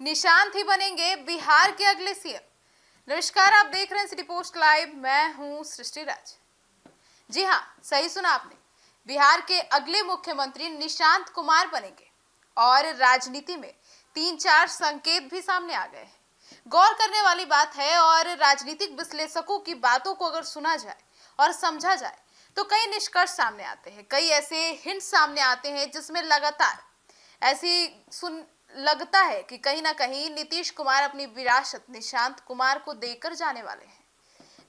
निशांत ही बनेंगे बिहार के अगले सीएम। नमस्कार, आप देख रहे हैं सिटी पोस्ट लाइव। मैं हूं सृष्टि राज। जी हां, सही सुना आपने। बिहार के अगले मुख्यमंत्री निशांत कुमार बनेंगे और राजनीति में 3-4 संकेत भी सामने आ गए हैं। गौर करने वाली बात है और राजनीतिक विश्लेषकों की बातों को अगर सुना जाए और समझा जाए तो कई निष्कर्ष सामने आते हैं, कई ऐसे हिंट सामने आते हैं जिसमें लगातार ऐसी लगता है कि कहीं ना कहीं नीतीश कुमार अपनी विरासत निशांत कुमार को देकर जाने वाले हैं।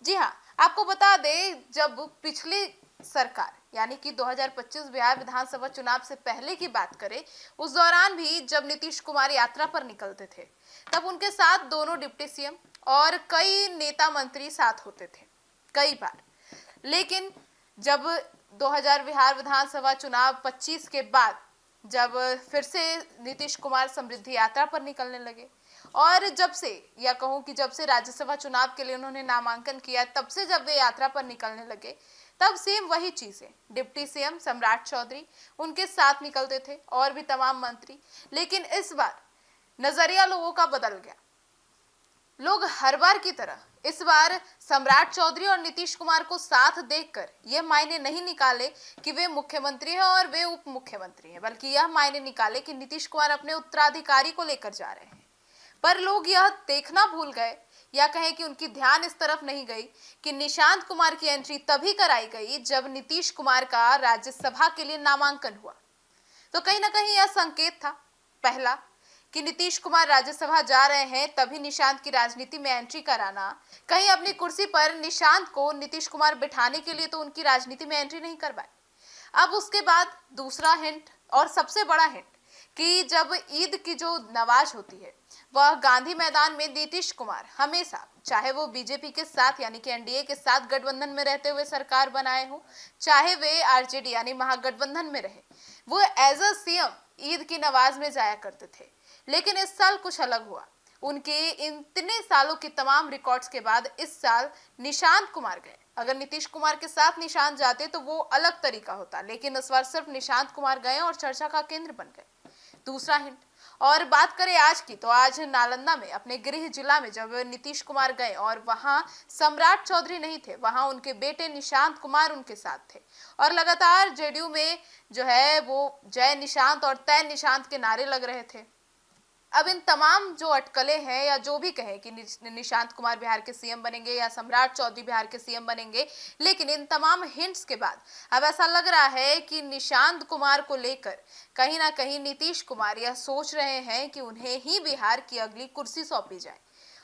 जी हाँ, आपको बता दें, जब पिछली सरकार यानी कि 2025 बिहार विधानसभा चुनाव से पहले की बात करें, उस दौरान भी जब नीतीश कुमार यात्रा पर निकलते थे तब उनके साथ दोनों डिप्टी सीएम और कई नेता मंत्री साथ होते थे कई बार। लेकिन जब 2000 बिहार विधानसभा चुनाव 25 के बाद जब फिर से नीतीश कुमार समृद्धि यात्रा पर निकलने लगे और जब से, या कहूं कि जब से राज्यसभा चुनाव के लिए उन्होंने नामांकन किया, तब से जब वे यात्रा पर निकलने लगे तब सेम वही चीजें डिप्टी सीएम सम्राट चौधरी उनके साथ निकलते थे और भी तमाम मंत्री। लेकिन इस बार नजरिया लोगों का बदल गया। लोग हर बार की तरह इस बार सम्राट चौधरी और नीतीश कुमार को साथ देखकर यह मायने नहीं निकाले कि वे मुख्यमंत्री हैं और वे उप मुख्यमंत्री हैं, बल्कि यह मायने निकाले कि नीतीश कुमार अपने उत्तराधिकारी को लेकर जा रहे हैं। पर लोग यह देखना भूल गए, या कहें कि उनकी ध्यान इस तरफ नहीं गई कि निशांत कुमार की एंट्री तभी कराई गई जब नीतीश कुमार का राज्यसभा के लिए नामांकन हुआ। तो कहीं ना कहीं यह संकेत था, पहला, कि नीतीश कुमार राज्यसभा जा रहे हैं, तभी निशांत की राजनीति में एंट्री कराना, कहीं अपनी कुर्सी पर निशांत को नीतीश कुमार बिठाने के लिए तो उनकी राजनीति में एंट्री नहीं करवाए। अब उसके बाद दूसरा हिंट और सबसे बड़ा हिंट कि जब ईद की जो नमाज होती है वह गांधी मैदान में नीतीश कुमार हमेशा, चाहे वो बीजेपी के साथ यानी कि एनडीए के साथ गठबंधन में रहते हुए सरकार बनाए हो, चाहे वे आरजेडी यानी महागठबंधन में रहे, वो एज अ सीएम ईद की नमाज में जाया करते थे। लेकिन इस साल कुछ अलग हुआ। उनके इतने सालों के तमाम रिकॉर्ड्स के बाद इस साल निशांत कुमार गए। अगर नीतीश कुमार के साथ निशांत जाते तो वो अलग तरीका होता, लेकिन इस बार सिर्फ निशांत कुमार गए और चर्चा का केंद्र बन गए। दूसरा हिंट, और बात करें आज की, तो आज नालंदा में अपने गृह जिला में जब नीतीश कुमार गए और वहां सम्राट चौधरी नहीं थे, वहां उनके बेटे निशांत कुमार उनके साथ थे और लगातार जेडीयू में जो है वो जय निशांत और तय निशांत के नारे लग रहे थे। अब इन तमाम जो अटकलें हैं, या जो भी कहें कि निशांत कुमार बिहार के सीएम बनेंगे या सम्राट चौधरी बिहार के सीएम बनेंगे, लेकिन इन तमाम हिंट्स के बाद अब ऐसा लग रहा है कि निशांत कुमार को लेकर कहीं ना कहीं नीतीश कुमार यह सोच रहे हैं कि उन्हें ही बिहार की अगली कुर्सी सौंपी जाए।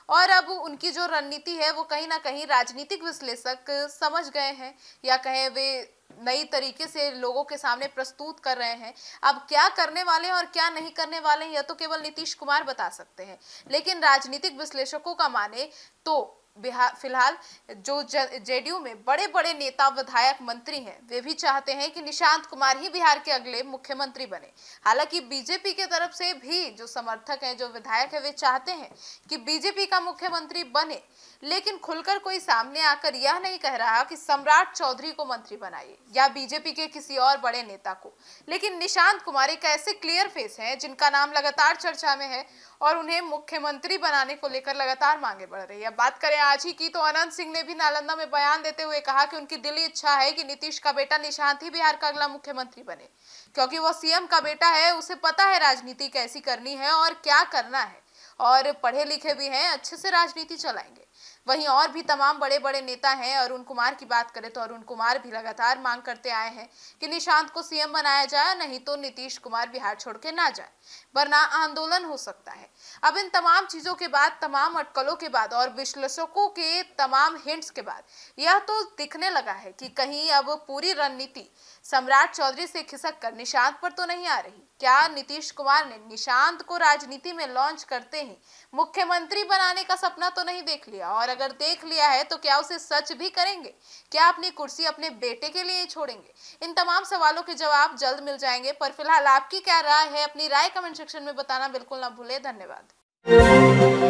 और अब उनकी जो रणनीति है वो कहीं ना कहीं राजनीतिक विश्लेषक समझ गए हैं, या कहें वे नई तरीके से लोगों के सामने प्रस्तुत कर रहे हैं। अब क्या करने वाले हैं और क्या नहीं करने वाले हैं, यह तो केवल नीतीश कुमार बता सकते हैं। लेकिन राजनीतिक विश्लेषकों का माने तो बिहार फिलहाल जो जेडीयू में बड़े बड़े नेता विधायक मंत्री हैं, वे भी चाहते हैं कि निशांत कुमार ही बिहार के अगले मुख्यमंत्री बने। हालांकि बीजेपी के तरफ से भी जो समर्थक हैं, जो विधायक है, वे चाहते हैं कि बीजेपी का मुख्यमंत्री बने, लेकिन खुलकर कोई सामने आकर यह नहीं कह रहा कि सम्राट चौधरी को मंत्री बनाइए या बीजेपी के किसी और बड़े नेता को। लेकिन निशांत कुमार एक ऐसे क्लियर फेस हैं जिनका नाम लगातार चर्चा में है और उन्हें मुख्यमंत्री बनाने को लेकर लगातार मांगे बढ़ रही है। बात करें आज ही की, तो अनंत सिंह ने भी नालंदा में बयान देते हुए कहा कि उनकी दिली इच्छा है कि नीतीश का बेटा निशांत ही बिहार का अगला मुख्यमंत्री बने, क्योंकि वो सीएम का बेटा है, उसे पता है राजनीति कैसी करनी है और क्या करना है, और पढ़े लिखे भी हैं, अच्छे से राजनीति चलाएंगे। वहीं और भी तमाम बड़े बड़े नेता हैं। अरुण कुमार की बात करें तो अरुण कुमार भी लगातार मांग करते आए हैं कि निशांत को सीएम बनाया जाए, नहीं तो नीतीश कुमार बिहार छोड़ के ना जाए, वरना आंदोलन हो सकता है। अब इन तमाम चीजों के बाद, तमाम अटकलों के बाद और विश्लेषकों के तमाम हिंट्स के बाद यह तो दिखने लगा है कि कहीं अब पूरी रणनीति सम्राट चौधरी से खिसक कर निशांत पर तो नहीं आ रही। क्या नीतीश कुमार ने निशांत को राजनीति में लॉन्च करते ही मुख्यमंत्री बनाने का सपना तो नहीं देख लिया? और अगर देख लिया है तो क्या उसे सच भी करेंगे? क्या अपनी कुर्सी अपने बेटे के लिए छोड़ेंगे? इन तमाम सवालों के जवाब जल्द मिल जाएंगे। पर फिलहाल आपकी क्या राय है, अपनी राय कमेंट सेक्शन में बताना बिल्कुल ना भूले। धन्यवाद।